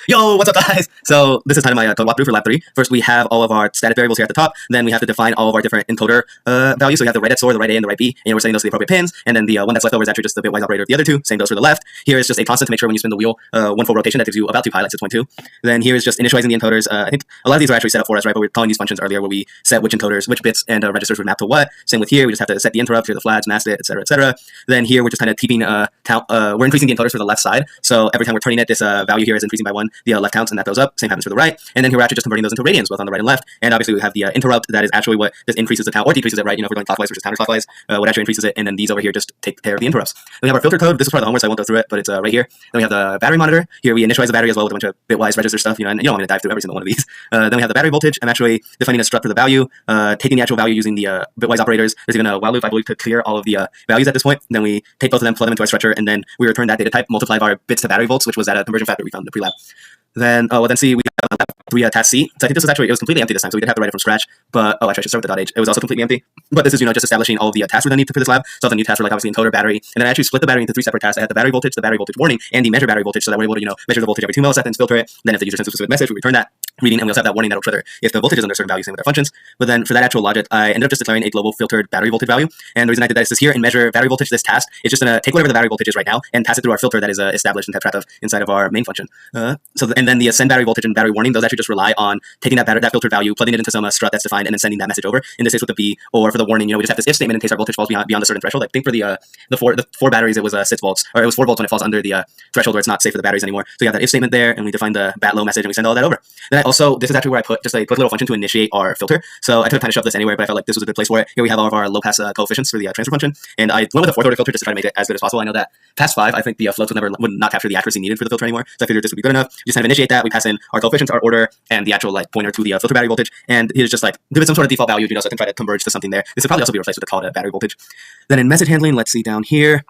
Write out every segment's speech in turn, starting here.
Yo, what's up, guys? So this is kind of my code walkthrough for lab 3. First, we have all of our static variables here at the top. Then we have to define all of our different encoder values. So we have the right XOR, the right A, and the right B, and we're setting those to the appropriate pins. And then the one that's left over is actually just the bitwise operator of the other two. Same goes for the left. Here is just a constant to make sure when you spin the wheel, one full rotation, that gives you about 2 pi, like 6.2. Then here is just initializing the encoders. I think a lot of these are actually set up for us, right? But we were calling these functions earlier where we set which encoders, which bits and registers would map to what. Same with here, we just have to set the interrupt, here the flags, mask it, etc., etc. Then here we're just kind of keeping we're increasing the encoders for the left side. So every time we're turning it, this value here is increasing by 1. The left counts, and that goes up. Same happens for the right. And then here we're actually just converting those into radians, both on the right and left. And obviously we have the interrupt that is actually what just increases the count or decreases it, right? You know, if we're going clockwise versus counterclockwise, what actually increases it. And then these over here just take care of the interrupts. Then we have our filter code. This is part of the homework, so I won't go through it, but it's right here. Then we have the battery monitor. Here we initialize the battery as well with a bunch of bitwise register stuff, you know, and you don't want me to dive through every single one of these. Then we have the battery voltage. I'm actually defining a struct for the value, taking the actual value using the bitwise operators. There's even a while loop, I believe, to clear all of the values at this point. Then we take both of them, plug them into our structure, and then we return that data type multiplied by our bits to battery volts, which was at a conversion factor we found in the pre-lab. Then, then see, we have 3 task C. So I think this was actually, it was completely empty this time, so we didn't have to write it from scratch. But, actually, I should start with the .h. It was also completely empty. But this is, you know, just establishing all of the tasks we're going to need for this lab. So the new tasks were like, obviously, encoder, battery. And then I actually split the battery into 3 separate tasks. I had the battery voltage warning, and the measure battery voltage, so that we're able to, you know, measure the voltage every 2 milliseconds, filter it. Then if the user sends a specific message, we return that reading, and we also have that warning that'll trigger if the voltage is under a certain value, same with our functions. But then for that actual logic, I ended up just declaring a global filtered battery voltage value. And the reason I did that is this here in measure battery voltage, this task, it's just going to take whatever the battery voltage is right now and pass it through our filter that is established and kept track of inside of our main function. And then the send battery voltage and battery warning, those actually just rely on taking that filtered value, plugging it into some struct that's defined, and then sending that message over. In this case with the B, or for the warning, you know, we just have this if statement in case our voltage falls beyond a certain threshold. I think for the four batteries, it was 6 volts, or it was 4 volts when it falls under the threshold where it's not safe for the batteries anymore. So you have that if statement there, and we define the bat low message, and we send all that over. Then I also, this is actually where I put a little function to initiate our filter. So I could kind of shove this anywhere, but I felt like this was a good place for it. Here we have all of our low pass coefficients for the transfer function, and I went with a 4th order filter just to try to make it as good as possible. I know that past 5, I think the floats would not capture the accuracy needed for the filter anymore, so I figured this would be good enough. Just kind of initiate that. We pass in our coefficients, our order, and the actual like pointer to the filter battery voltage, and here's just like give it some sort of default value, you know, so I can try to converge to something there. This would probably also be replaced with a call to battery voltage. Then in message handling, let's see down here.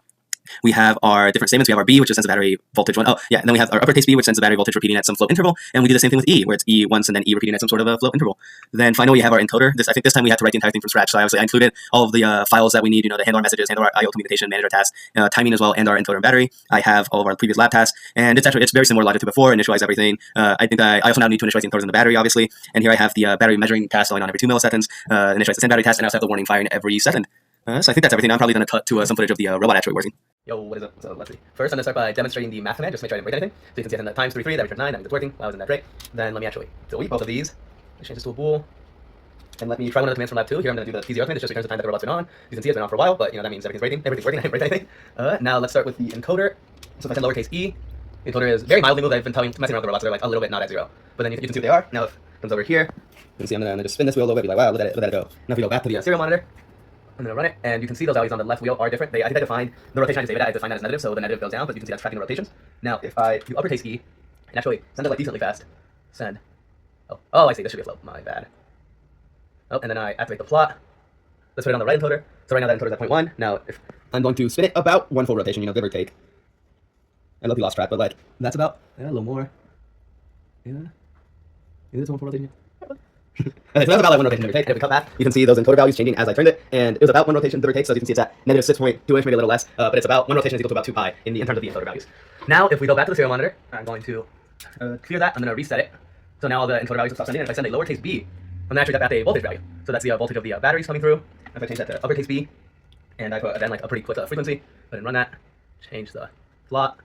We have our different statements. We have our B, which just sends a battery voltage one. Oh, yeah. And then we have our uppercase B, which sends a battery voltage repeating at some float interval. And we do the same thing with E, where it's E once and then E repeating at some sort of a float interval. Then finally, we have our encoder. I think this time we had to write the entire thing from scratch. So I included all of the files that we need, you know, to handle our messages, handle our I/O communication, manage our tasks, timing as well, and our encoder and battery. I have all of our previous lab tasks, and it's very similar logic to before. Initialize everything. I think I also now need to initialize the encoders and the battery, obviously. And here I have the battery measuring task going on every 2 milliseconds. Initialize the send battery task, and I also have the warning firing every second. So I think that's everything. I'm probably going to cut to some footage of the robot actually working. Yo, what is up? So let's see. First, I'm going to start by demonstrating the math command, just to make sure I didn't break anything. So you can see I send times 3, that returns 9, that means it's working. Wow, isn't that great? Then let me actually delete both of these. Let's change this to a bool. And let me try one of the commands from lab 2. Here I'm going to do the TZR command. It just returns the time that the robot's been on. You can see it's been on for a while, but you know that means everything's working. I didn't break anything. Now let's start with the encoder. So if I send lowercase e, the encoder is very mildly moved. I've been messing around with the robots. They're like a little bit not at 0. But then you can see what they are. Now if it comes over here, you can see I'm going to just spin this wheel a little bit. Be like, wow, look at it go. Now if we go back to the serial monitor, I'm going to run it, and you can see those values on the left wheel are different. I think I defined the rotation I just gave it. I defined that as negative, so the negative goes down, but you can see that's tracking the rotations. Now, if I do uppercase E, and actually send it like decently fast, send. Oh, I see, this should be a float. My bad. Oh, and then I activate the plot. Let's put it on the right encoder. So right now that encoder is at 0.1. Now, if I'm going to spin it about 1 full rotation, you know, give or take. I love you lost track, but like, that's about, a little more. Yeah. Is this 1 full rotation? Okay, so that's about like 1 rotation, give or take. And if we cut back, you can see those encoder values changing as I turned it, and it was about 1 rotation, give or take. So as you can see, it's at negative 6.2-ish, maybe a little less, but it's about 1 rotation is equal to about 2 pi in terms of the encoder values. Now, if we go back to the serial monitor, I'm going to clear that. I'm going to reset it. So now all the encoder values will stop sending. And if I send a lowercase b, I'm going to actually get back a voltage value. So that's the voltage of the batteries coming through. If I change that to uppercase b, and I put then like a pretty quick frequency, go ahead and run that. Change the plot.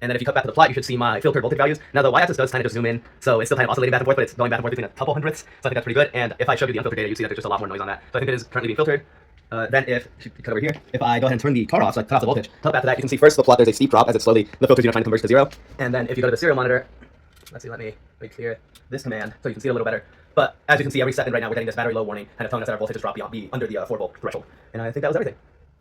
And then if you cut back to the plot, you should see my filtered voltage values. Now the y-axis does kind of just zoom in, so it's still kind of oscillating back and forth, but it's going back and forth between a couple hundredths, so I think that's pretty good. And if I showed you the unfiltered data, you'd see that there's just a lot more noise on that. So I think it is currently being filtered. Then if you cut over here, if I go ahead and turn the car off, so I cut off the voltage, cut back to that, you can see first the plot, there's a steep drop as it slowly, the filter's trying to converge to 0. And then if you go to the serial monitor, let's see, let me clear this command so you can see it a little better. But as you can see, every second right now, we're getting this battery low warning, kind of telling us that our voltage has dropped beyond under the 4 volt threshold. And I think that was everything.